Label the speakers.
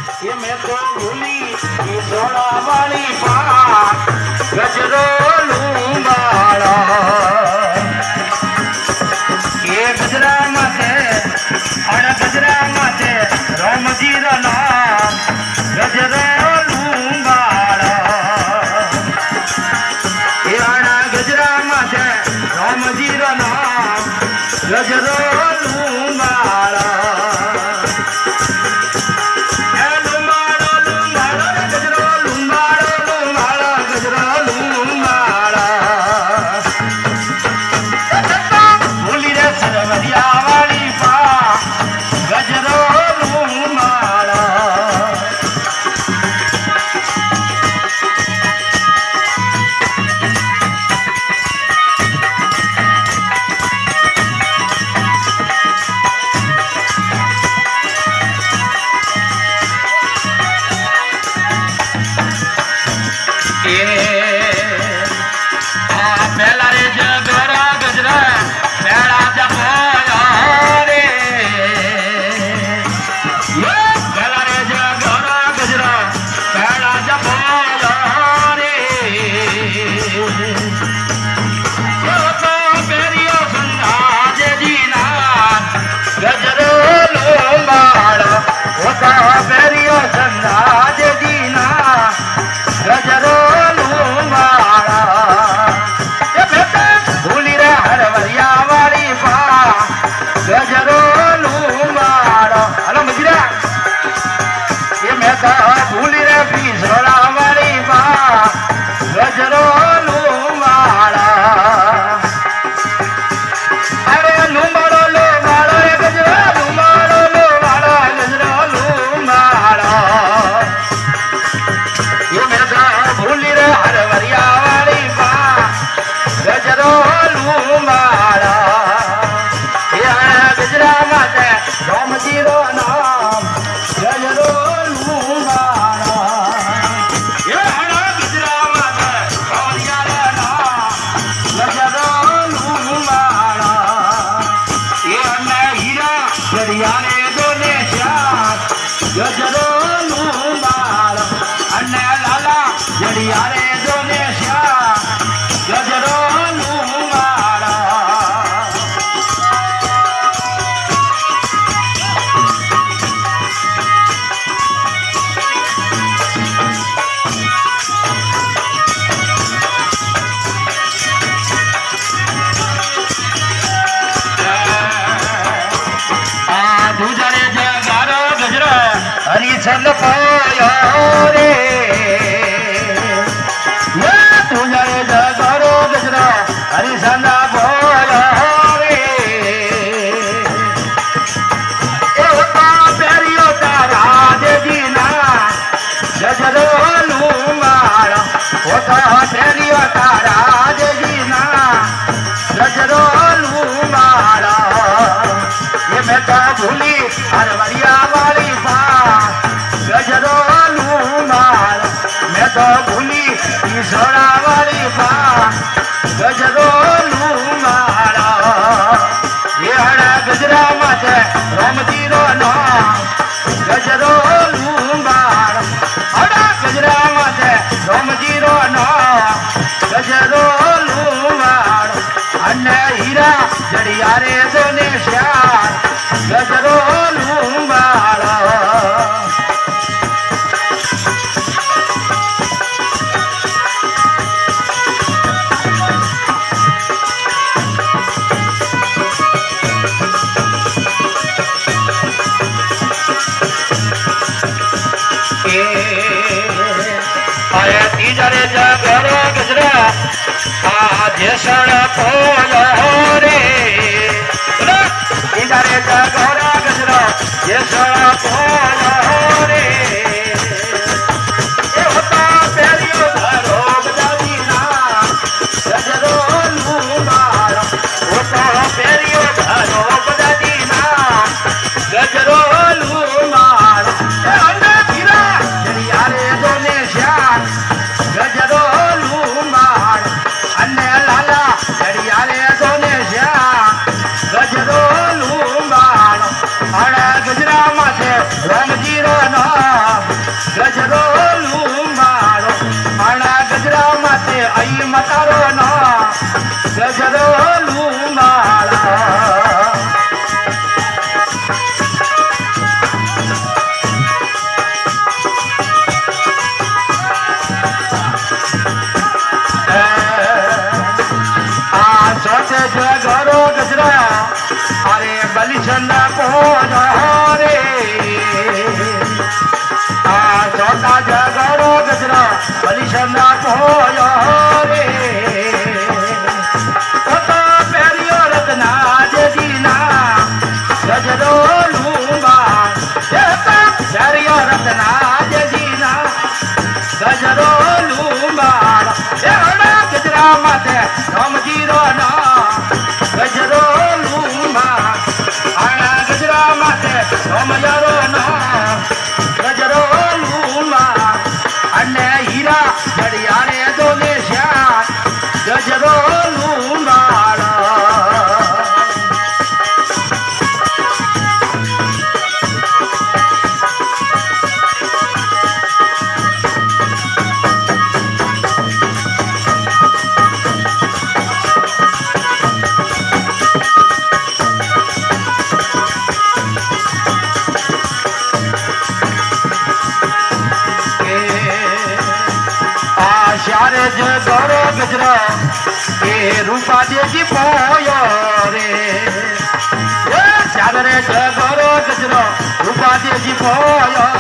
Speaker 1: ये मैं तो भूली ये सोना वाली बात गजरो लूंगाड़ा ये गजरा माथे अड़ गजरा माथे राम जी रा नाम गजरो लूंगाड़ा ये अड़ गजरा माथे राम जी रा नाम गजरो लूंगाड़ा भूली रे पीसड़ा वाली बात गजरो लूंगाड़ा अरे लूंगाड़ो लूंगाड़ो रे गजरो लूंगाड़ो लूंगाड़ो गजरो लूंगाड़ा ये मेरा भूली रे हरवरिया वाली बात गजरो लूंगाड़ा ये गजरा माते राम जी रो नाम गजरो गजरो लूंगाड़ा अन्ने लाला जड़ियारे दोने श्याम गजरो लूंगाड़ा दूजरे जगारो गजरा हरी छल पाया रे दूजरे जगारो गजरा हरी छल पाया रे प्यारियो तारा देवी ना गजरो लूंगाड़ा होता प्यारियो तारा देवी ना गजरो लूंगाड़ा ये मैं तो भूली हरवरिया वाली बात गजरो लूंगाड़ा मैं तो भूली सोना वाली बात गजरो लूंगाड़ा ये हरा गजरा माथे राम जी रो नाम गजरो लूंगाड़ा हरा गजरा माथे राम जी रो नाम गजरो लूंगाड़ा अन्ने हीरा जड़ियारे दोने श्याम गजरो लूंगाड़ा आया तीजरे जगरो गजरा आज सड़ पोलो रे तीजरे जगरो गजरा ये सड़ पोलो रे ये होता प्यारियो घरो बजावी ना गजरो लूंगाड़ा होता प्यारियो घरो बजावी ना गजरो लूंगाड़ा गजरो लूंगाड़ा अन्ने लाला जड़ियारे दोने श्याम गजरो लूंगाड़ा अड़ा गजरा माथे राम जी रो नाम ગજરો લુંબાળો આણા ગજરા માટે અહીં મતારો નો ગજરો લુંબાળા જગરો ગજરા અરે બલિચંદા પોજો રે આ છોટા જગરો ગજરા બલિચંદા પોજો રે તો પેરિયો રત્ના જેજીના ગજરો લુંબા પેરિયો રત્ના જેજીના ગજરો લુંબા ગજરા માટે રામજીરો ના ગજરો લુંબા આણા ગજરા માટે સોમયારો ના ગજરો લુંબા અને હીરા જડિયાને દોને શ્યા ગજરો લુંબા જ્યારે જગરો ગજરો એ રૂપા દેજી પોયો રે જ્યારે જગરો ગજરો રૂપા દેજી પોયો